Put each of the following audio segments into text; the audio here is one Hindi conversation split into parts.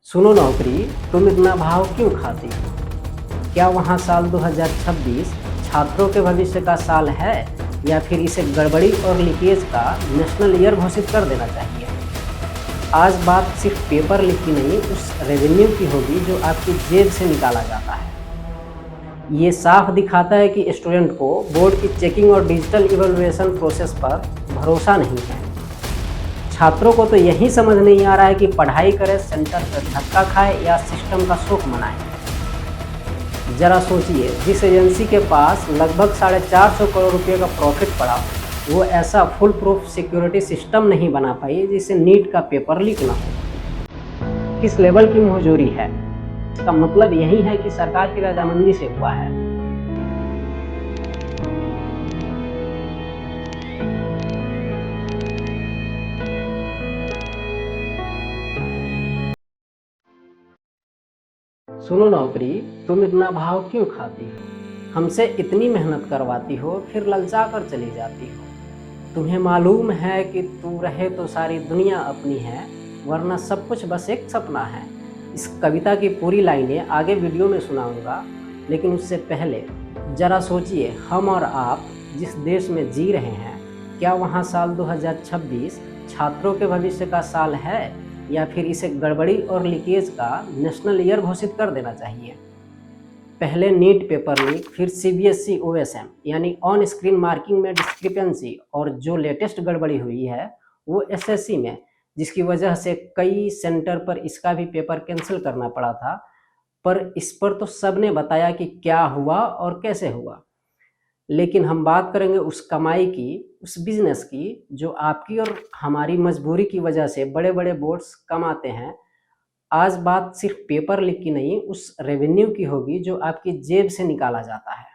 सुनो नौकरी, तुम इतना भाव क्यों खाती हो? क्या वहाँ साल 2026 छात्रों के भविष्य का साल है या फिर इसे गड़बड़ी और लीकेज का नेशनल ईयर घोषित कर देना चाहिए? आज बात सिर्फ पेपर लीक की नहीं, उस रेवेन्यू की होगी जो आपकी जेब से निकाला जाता है। ये साफ दिखाता है कि स्टूडेंट को बोर्ड की चेकिंग और डिजिटल इवैल्यूएशन प्रोसेस पर भरोसा नहीं है। छात्रों को तो यही समझ नहीं आ रहा है कि पढ़ाई करे, सेंटर पर धक्का खाए या सिस्टम का शोक मनाए। जरा सोचिए, जिस एजेंसी के पास लगभग 450 करोड़ रुपए का प्रॉफिट पड़ा, वो ऐसा फुल प्रूफ सिक्योरिटी सिस्टम नहीं बना पाई जिससे नीट का पेपर लीक ना हो। किस लेवल की मुंहजोरी है? इसका मतलब यही है कि सरकार की रजामंदी से हुआ है। सुनो नौकरी, तुम इतना भाव क्यों खाती हो? हमसे इतनी मेहनत करवाती हो, फिर ललचा कर चली जाती हो। तुम्हें मालूम है कि तू रहे तो सारी दुनिया अपनी है, वरना सब कुछ बस एक सपना है। इस कविता की पूरी लाइनें आगे वीडियो में सुनाऊंगा, लेकिन उससे पहले जरा सोचिए, हम और आप जिस देश में जी रहे हैं, क्या वहाँ साल 2026 छात्रों के भविष्य का साल है या फिर इसे गड़बड़ी और लीकेज का नेशनल ईयर घोषित कर देना चाहिए? पहले नीट पेपर लीक, फिर सीबीएसई ओएसएम यानी ऑन स्क्रीन मार्किंग में डिस्क्रिपेंसी, और जो लेटेस्ट गड़बड़ी हुई है वो एसएससी में, जिसकी वजह से कई सेंटर पर इसका भी पेपर कैंसिल करना पड़ा था। पर इस पर तो सबने बताया कि क्या हुआ और कैसे हुआ। लेकिन हम बात करेंगे उस कमाई की, उस बिजनेस की, जो आपकी और हमारी मजबूरी की वजह से बड़े बड़े बोर्ड्स कमाते हैं। आज बात सिर्फ पेपर लीक की नहीं, उस रेवेन्यू की होगी जो आपकी जेब से निकाला जाता है।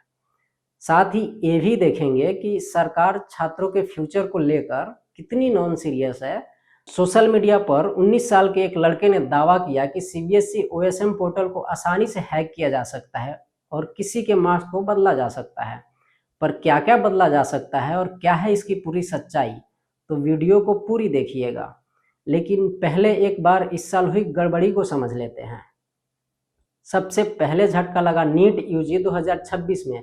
साथ ही ये भी देखेंगे कि सरकार छात्रों के फ्यूचर को लेकर कितनी नॉन सीरियस है। सोशल मीडिया पर 19 साल के एक लड़के ने दावा किया कि सीबीएसई ओएसएम पोर्टल को आसानी से हैक किया जा सकता है और किसी के मार्क्स को बदला जा सकता है। पर क्या क्या बदला जा सकता है और क्या है इसकी पूरी सच्चाई, तो वीडियो को पूरी देखिएगा। लेकिन पहले एक बार इस साल हुई गड़बड़ी को समझ लेते हैं। सबसे पहले झटका लगा नीट यूजी 2026 में।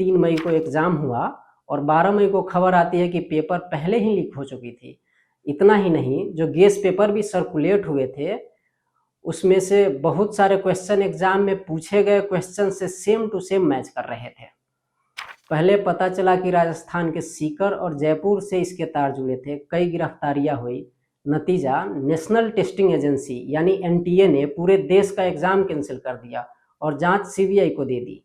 3 मई को एग्जाम हुआ और 12 मई को खबर आती है कि पेपर पहले ही लीक हो चुकी थी। इतना ही नहीं, जो गेस पेपर भी सर्कुलेट हुए थे, उसमें से बहुत सारे क्वेश्चन एग्जाम में पूछे गए क्वेश्चन से सेम टू सेम मैच कर रहे थे। पहले पता चला कि राजस्थान के सीकर और जयपुर से इसके तार जुड़े थे। कई गिरफ्तारियां हुई। नतीजा, नेशनल टेस्टिंग एजेंसी यानी एनटीए ने पूरे देश का एग्जाम कैंसिल कर दिया और जांच सीबीआई को दे दी।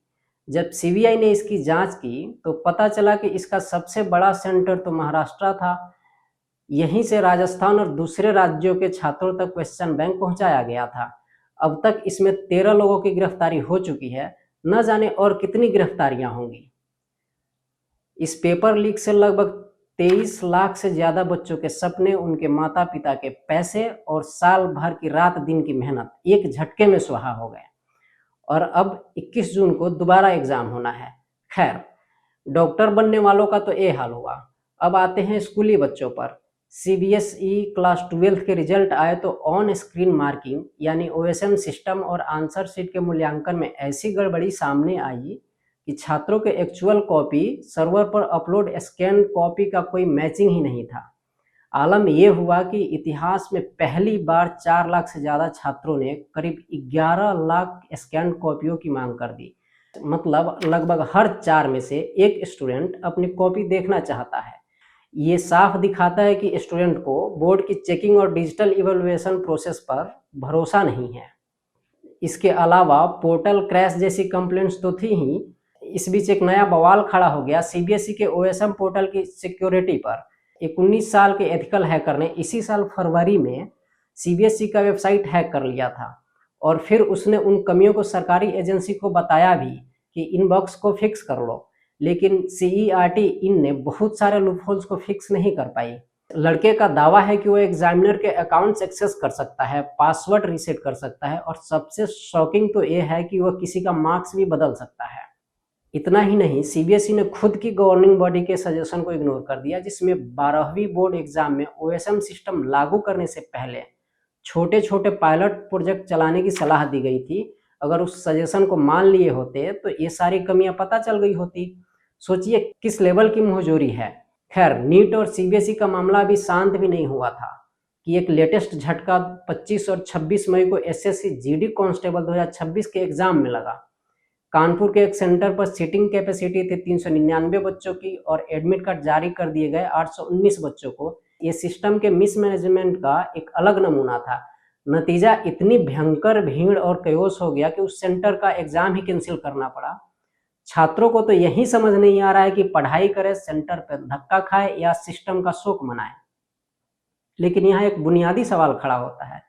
जब सीबीआई ने इसकी जांच की तो पता चला कि इसका सबसे बड़ा सेंटर तो महाराष्ट्र था। यहीं से राजस्थान और दूसरे राज्यों के छात्रों तक क्वेश्चन बैंक पहुंचाया गया था। अब तक इसमें 13 लोगों की गिरफ्तारी हो चुकी है। न जाने और कितनी गिरफ्तारियां होंगी। इस पेपर लीक से लगभग 23 लाख से ज्यादा बच्चों के सपने, उनके माता पिता के पैसे और साल भर की रात दिन की मेहनत एक झटके में सुहा हो गए। और अब 21 जून को दोबारा एग्जाम होना है। खैर, डॉक्टर बनने वालों का तो ये हाल हुआ। अब आते हैं स्कूली बच्चों पर। सीबीएसई क्लास 12 के रिजल्ट आए तो ऑन स्क्रीन मार्किंग यानी ओएसएम सिस्टम और आंसर शीट के मूल्यांकन में ऐसी गड़बड़ी सामने आई कि छात्रों के एक्चुअल कॉपी सर्वर पर अपलोड स्कैन कॉपी का कोई मैचिंग ही नहीं था। आलम यह हुआ कि इतिहास में पहली बार 4 लाख से ज्यादा छात्रों ने करीब 11 लाख स्कैन कॉपियों की मांग कर दी। मतलब लगभग हर 4 में से एक स्टूडेंट अपनी कॉपी देखना चाहता है। ये साफ दिखाता है कि स्टूडेंट को बोर्ड की चेकिंग और डिजिटल इवैल्यूएशन प्रोसेस पर भरोसा नहीं है। इसके अलावा पोर्टल क्रैश जैसी कंप्लेंट्स तो थी ही। इस बीच एक नया बवाल खड़ा हो गया सीबीएसई के ओएसएम पोर्टल की सिक्योरिटी पर। एक 19 साल के एथिकल हैकर ने इसी साल फरवरी में सीबीएसई का वेबसाइट हैक कर लिया था और फिर उसने उन कमियों को सरकारी एजेंसी को बताया भी कि इनबॉक्स को फिक्स कर लो। लेकिन सीईआरटी इन ने बहुत सारे लूपहोल्स को फिक्स नहीं कर पाई। लड़के का दावा है कि वो एग्जामिनर के अकाउंट्स एक्सेस कर सकता है, पासवर्ड रीसेट कर सकता है और सबसे शॉकिंग तो ये है कि वह किसी का मार्क्स भी बदल सकता है। इतना ही नहीं, सीबीएसई ने खुद की गवर्निंग बॉडी के सजेशन को इग्नोर कर दिया, जिसमें 12वीं बोर्ड एग्जाम में ओएसएम सिस्टम लागू करने से पहले छोटे छोटे पायलट प्रोजेक्ट चलाने की सलाह दी गई थी। अगर उस सजेशन को मान लिए होते तो ये सारी कमियां पता चल गई होती। सोचिए किस लेवल की मुंहजोरी है। खैर, नीट और सीबीएसई का मामला अभी शांत भी नहीं हुआ था कि एक लेटेस्ट झटका 25 और 26 मई को एसएससी जीडी कांस्टेबल 2026 के एग्जाम में लगा। कानपुर के एक सेंटर पर सीटिंग कैपेसिटी थी 399 बच्चों की और एडमिट कार्ड जारी कर दिए गए 819 बच्चों को। ये सिस्टम के मिसमैनेजमेंट का एक अलग नमूना था। नतीजा इतनी भयंकर भीड़ और कयोस हो गया कि उस सेंटर का एग्जाम ही कैंसिल करना पड़ा। छात्रों को तो यही समझ नहीं आ रहा है कि पढ़ाई करें, सेंटर पर धक्का खाए या सिस्टम का शोक मनाए। लेकिन यहाँ एक बुनियादी सवाल खड़ा होता है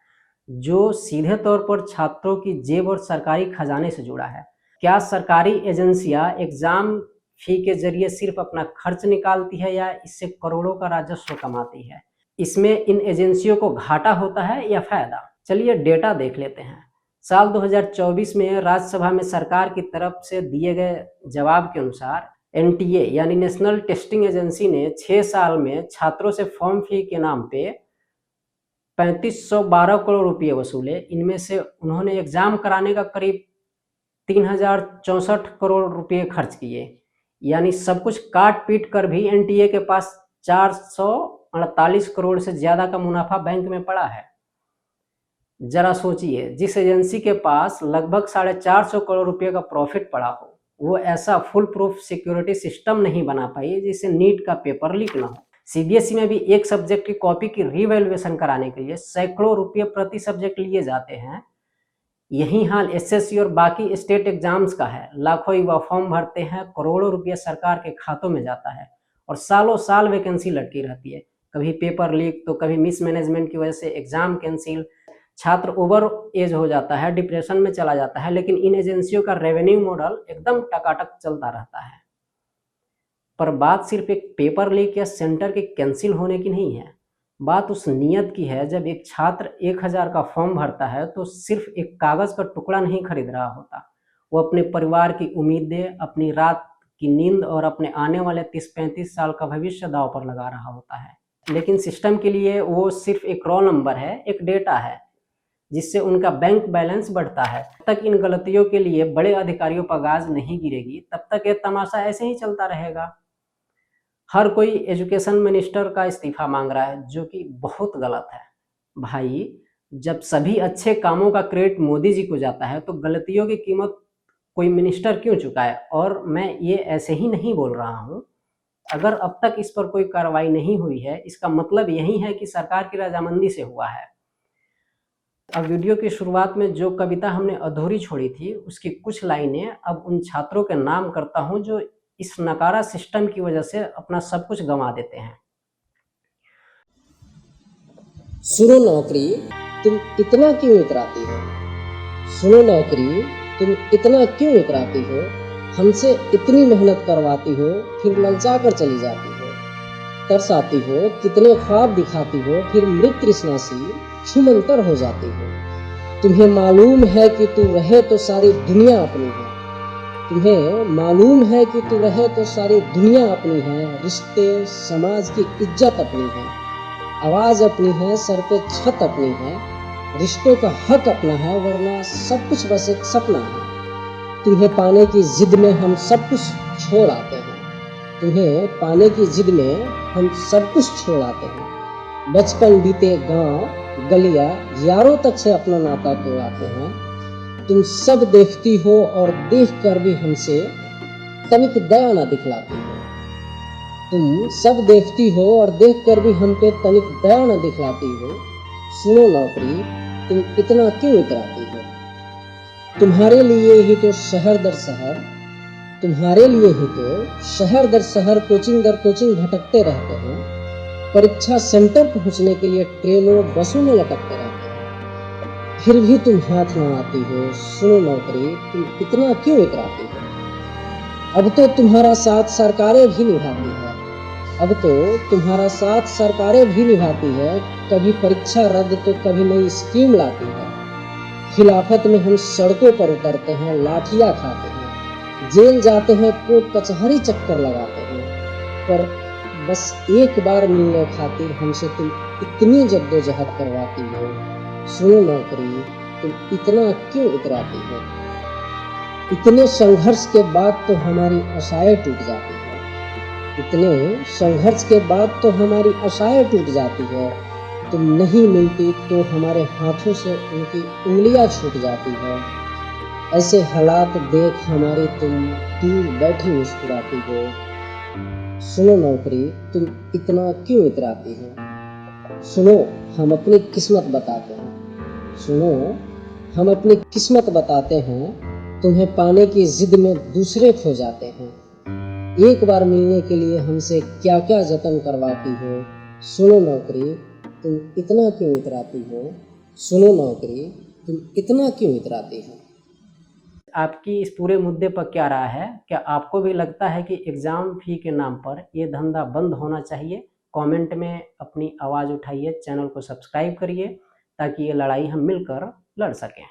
जो सीधे तौर पर छात्रों की जेब और सरकारी खजाने से जुड़ा है। क्या सरकारी एजेंसियां एग्जाम फी के जरिए सिर्फ अपना खर्च निकालती है या इससे करोड़ों का राजस्व कमाती है? इसमें इन एजेंसियों को घाटा होता है या फायदा? चलिए डेटा देख लेते हैं। साल 2024 में राज्यसभा में सरकार की तरफ से दिए गए जवाब के अनुसार एनटीए यानी नेशनल टेस्टिंग एजेंसी ने 6 साल में छात्रों से फॉर्म फी के नाम पे 3512 करोड़ रुपये वसूले। इनमें से उन्होंने एग्जाम कराने का करीब 3064 करोड़ रुपये खर्च किए। यानी सब कुछ काट पीट कर भी एनटीए के पास 448 करोड़ से ज्यादा का मुनाफा बैंक में पड़ा है। जरा सोचिए, जिस एजेंसी के पास लगभग 450 करोड़ रुपये का प्रॉफिट पड़ा हो, वो ऐसा फुल प्रूफ सिक्योरिटी सिस्टम नहीं बना पाई जिससे नीट का पेपर लीक ना हो। सीबीएसई में भी एक सब्जेक्ट की कॉपी की रीवैल्यूएशन कराने के लिए सैकड़ों रुपये प्रति सब्जेक्ट लिए जाते हैं। यही हाल एसएससी और बाकी स्टेट एग्जाम्स का है। लाखों युवा फॉर्म भरते हैं, करोड़ों रुपये सरकार के खातों में जाता है और सालों साल वैकेंसी लटकी रहती है। कभी पेपर लीक तो कभी मिसमैनेजमेंट की वजह से एग्जाम कैंसिल। छात्र ओवर एज हो जाता है, डिप्रेशन में चला जाता है, लेकिन इन एजेंसियों का रेवेन्यू मॉडल एकदम टकाटक चलता रहता है। पर बात सिर्फ एक पेपर लीक या सेंटर के कैंसिल होने की नहीं है, बात उस नियत की है। जब एक छात्र 1000 का फॉर्म भरता है तो सिर्फ एक कागज का टुकड़ा नहीं खरीद रहा होता, वो अपने परिवार की उम्मीदें, अपनी रात की नींद और अपने आने वाले 30-35 साल का भविष्य दांव पर लगा रहा होता है। लेकिन सिस्टम के लिए वो सिर्फ एक रॉ नंबर है, एक डेटा है जिससे उनका बैंक बैलेंस बढ़ता है। तब तक इन गलतियों के लिए बड़े अधिकारियों पर गाज नहीं गिरेगी, तब तक ये तमाशा ऐसे ही चलता रहेगा। हर कोई एजुकेशन मिनिस्टर का इस्तीफा मांग रहा है, जो कि बहुत गलत है। भाई, जब सभी अच्छे कामों का क्रेडिट मोदी जी को जाता है तो गलतियों की कीमत कोई मिनिस्टर क्यों चुकाए? और मैं ये ऐसे ही नहीं बोल रहा हूँ। अगर अब तक इस पर कोई कार्रवाई नहीं हुई है, इसका मतलब यही है कि सरकार की रजामंदी से हुआ है। अब वीडियो की शुरुआत में जो कविता हमने अधूरी छोड़ी थी, उसकी कुछ लाइनें अब उन छात्रों के नाम करता हूं जो इस नकारा सिस्टम की वजह से अपना सब कुछ गंवा देते हैं। सुनो नौकरी, तुम इतना क्यों इतराती हो? सुनो नौकरी, तुम इतना क्यों इतराती हो? हमसे इतनी मेहनत करवाती हो, फिर ललचा कर चली जाती हो। तरसाती हो, कितने ख्वाब दिखाती हो, फिर मृत तृष्णा सी छूमंतर हो जाती हो। तुम्हें मालूम है कि तू रहे तो सारी दुनिया अपनी है। तुम्हें मालूम है कि तू रहे तो सारी दुनिया अपनी है। रिश्ते, समाज की इज्जत अपनी है, आवाज अपनी है, सर पे छत अपनी है। रिश्तों का हक अपना है, वरना सब कुछ बस एक सपना है। तुम्हें पाने की जिद में हम सब कुछ छोड़ आते हैं। तुम्हें पाने की जिद में हम सब कुछ छोड़ आते हैं। बचपन बीते गांव गलियां यारों तक से अपना नाता तोड़ाते हैं। तुम सब देखती हो और देख कर भी हमसे तनिक दया न दिखलाती हो। तुम सब देखती हो और देख कर भी हम पे तनिक दया न दिखलाती हो। सुनो नौकरी, तुम इतना क्यों इतराती हो? तुम्हारे लिए ही तो शहर दर शहर, तुम्हारे लिए ही तो शहर दर शहर, कोचिंग दर कोचिंग भटकते रहते हैं। परीक्षा सेंटर पहुंचने के लिए ट्रेनों बसों में लटकते रहते हैं, फिर भी तुम हाथ न आती हो। सुनो नौकरी, तुम इतना क्यों इतराती हो? अब तो तुम्हारा साथ सरकारें भी निभाती है। अब तो तुम्हारा साथ सरकारें भी निभाती है। कभी परीक्षा रद्द तो कभी नई स्कीम लाती है। खिलाफत में हम सड़कों पर उतरते हैं, लाठियां खाते हैं, जेल जाते हैं, कोर्ट कचहरी चक्कर लगाते हैं, पर बस एक बार मिलने खातिर हमसे तुम इतनी जद्दोजहद करवाती हो। सुनो नौकरी, तुम इतना क्यों इतराती हो? इतने संघर्ष के बाद तो हमारी आशाएं टूट जाती है। इतने संघर्ष के बाद तो हमारी आशाएं टूट जाती है। तुम नहीं मिलती तो हमारे हाथों से उनकी उंगलियां छूट जाती है। ऐसे हालात देख हमारी तुम दूर बैठी मुस्कुराती हो। सुनो नौकरी, तुम इतना क्यों इतराती हो? सुनो, हम अपनी किस्मत बताते हैं। सुनो, हम अपनी किस्मत बताते हैं। तुम्हें पाने की जिद में दूसरे खो जाते हैं। एक बार मिलने के लिए हमसे क्या क्या जतन करवाती हो। सुनो नौकरी, तुम इतना क्यों इतराती हो? सुनो नौकरी, तुम इतना क्यों इतराती हो? आपकी इस पूरे मुद्दे पर क्या राय है? क्या आपको भी लगता है कि एग्ज़ाम फ़ी के नाम पर ये धंधा बंद होना चाहिए? कमेंट में अपनी आवाज़ उठाइए, चैनल को सब्सक्राइब करिए ताकि ये लड़ाई हम मिलकर लड़ सकें।